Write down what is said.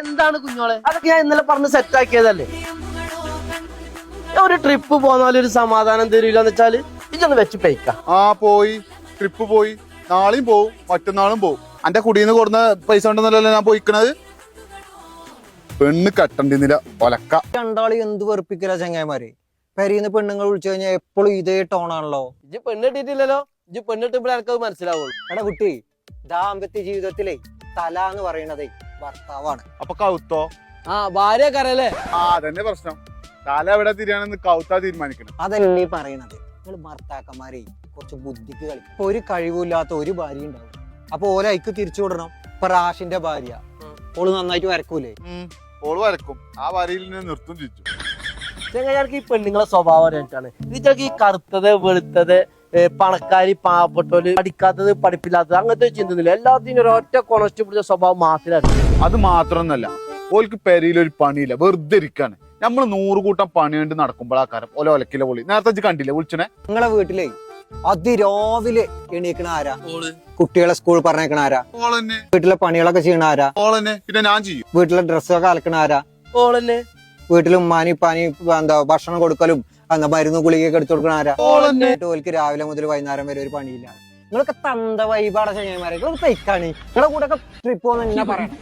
എന്താണ് കുഞ്ഞോളെ? അതൊക്കെ ഞാൻ ഇന്നലെ പറഞ്ഞ് സെറ്റ് ആക്കിയതല്ലേ. ഒരു ട്രിപ്പ് പോന്നാലും ഒരു സമാധാനം തരില്ലെന്ന് വെച്ചാല് ഇതൊന്ന് വെച്ച് പൈക്ക. പോയി ട്രിപ്പ് പോയി, നാളെയും പോവും മറ്റന്നാളും പോവും. എന്റെ കുടീന്ന് കൊടുന്ന പൈസ ഉണ്ടെന്നല്ലോ ഞാൻ പോയിക്കണത്. പെണ്ണ് കെട്ടണ്ടിന്നില്ല ഒലക്ക. രണ്ടാളി എന്ത് വെറുപ്പിക്കല ചങ്ങായിമാര്. പെരീന്ന് പെണ്ണുങ്ങൾ വിളിച്ചു കഴിഞ്ഞാൽ എപ്പോഴും ഇതേ ടോണാണല്ലോ. ഇജ്ജ് പെണ്ണിട്ടിട്ടില്ലല്ലോ. ഇജ്ജ് പെണ്ണിട്ടുമ്പോൾ എനിക്കത് മനസ്സിലാവുള്ളൂ. എടാ കുട്ടി, ദാമ്പത്യ ജീവിതത്തിലെ തല എന്ന് പറയണതേ ഭർത്താവാണ്. അപ്പൊ കൗത്തോ? ഭാര്യ കരല്ലേ. അതന്നെ പ്രശ്നം. തല എവിടെ തിരിയാണെന്ന് കൗത്താ തീരുമാനിക്കണം. അതല്ലേ പറയണത്. നിങ്ങൾ ഭർത്താക്കന്മാരെ കുറച്ച് ബുദ്ധിക്ക് കളി. ഇപ്പൊ ഒരു കഴിവില്ലാത്ത ഒരു ഭാര്യ ഉണ്ടാവും. അപ്പൊ ഓരോ ഐക്ക് തിരിച്ചു വിടണം. ഇപ്പൊ റാഷിന്റെ ഭാര്യ, ഓള് നന്നായിട്ട് വരക്കൂലേ? ഓള് വരക്കും. ആ വരയിൽ നിന്ന് നിർത്തും ചിരിച്ചു. ചെങ്ങായിക്ക് ഈ പെണ്ണുങ്ങളെ സ്വഭാവം അറിയാനാണ്. ഇതിച്ചൊക്കെ ഈ കറുത്തത് വെളുത്തത്, പണക്കാരി പാവപ്പെട്ടോല്, പഠിക്കാത്തത് പഠിപ്പില്ലാത്തത് അങ്ങനത്തെ ചിന്തന്നില്ല. എല്ലാത്തിനും ഒരൊറ്റ കൊണസ്റ്റ് പിടിച്ച സ്വഭാവം മാത്രമേ. അത് മാത്രമൊന്നല്ല, ഓൾക്ക് പെരയിൽ ഒരു പണിയില്ല, വെറുതെ ഇരിക്കാണ്. നമ്മള് 100 കൂട്ടം പണി കൊണ്ട് നടക്കുമ്പോഴാക്കാരം ഓല ഒലക്കിലെ പൊളി. നേരത്തെ കണ്ടില്ലേ വിളിച്ചനെ? നിങ്ങളെ വീട്ടിലെ അതിരാവിലെ എണീക്കണ ആരാ? കുട്ടികളെ സ്കൂൾ പറഞ്ഞേക്കണ ആരാ? ഓളന്നെ. വീട്ടിലെ പണികളൊക്കെ ചെയ്യണ ആരാ? ഓളന്നെ. പിന്നെ ഞാൻ ചെയ്യും. വീട്ടിലെ ഡ്രസ്സൊക്കെ അലക്കണ ആരാ? ഓളന്നെ. വീട്ടിൽ ഉമ്മാനി പാനി എന്താ ഭക്ഷണം കൊടുക്കലും മരുന്ന് ഗുളികയൊക്കെ എടുത്തു കൊടുക്കണ ആരാ? ഓൽക്ക് രാവിലെ മുതൽ വൈകുന്നേരം വരെ ഒരു പണിയില്ല. നിങ്ങളൊക്കെ തന്ത വൈബാടെ ചങ്ങന്മാരെ. നിങ്ങൾ തയ്ക്കാണ്. നിങ്ങളെ കൂടെ ഒക്കെ ട്രിപ്പ് പോകുന്ന എന്നാ പറയണം.